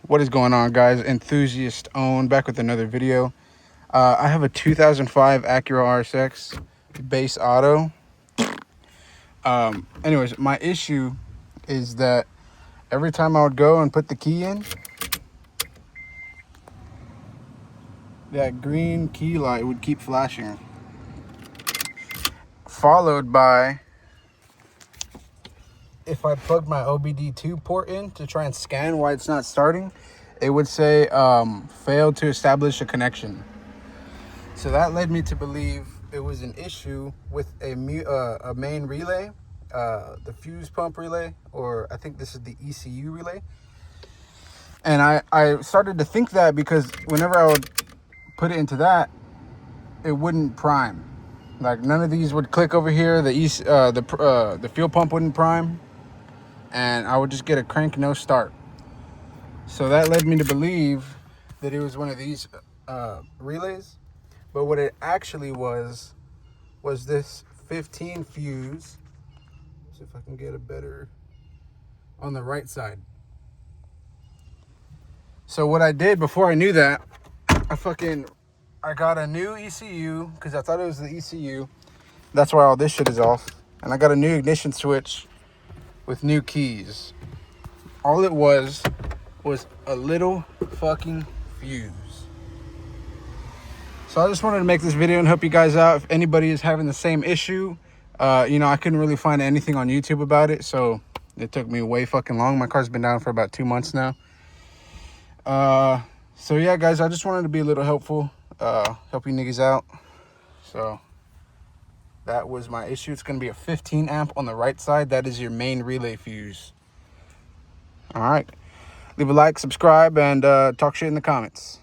What is going on, guys? Enthusiast owned, back with another video. I have a 2005 Acura RSX base auto. Anyways, my issue is that every time I would go and put the key in, that green key light would keep flashing, followed by, if I plugged my OBD2 port in to try and scan why it's not starting, it would say failed to establish a connection. So that led me to believe it was an issue with a main relay, the fuse pump relay, or I think this is the ECU relay. And I started to think that because whenever I would put it into that, it wouldn't prime. Like none of these would click over here. The fuel pump wouldn't prime, and I would just get a crank no start. So that led me to believe that it was one of these relays. But what it actually was this 15 fuse. See if I can get a better on the right side. So what I did before I knew that, I got a new ECU because I thought it was the ECU. That's why all this shit is off. And I got a new ignition switch with new keys. All it was a little fucking fuse. So I just wanted to make this video and help you guys out. If anybody is having the same issue, I couldn't really find anything on YouTube about it, so it took me way fucking long. My car's been down for about 2 months now. So yeah, guys, I just wanted to be a little helpful, help you niggas out. So that was my issue. It's going to be a 15 amp on the right side. That is your main relay fuse. All right. Leave a like, subscribe, and talk shit in the comments.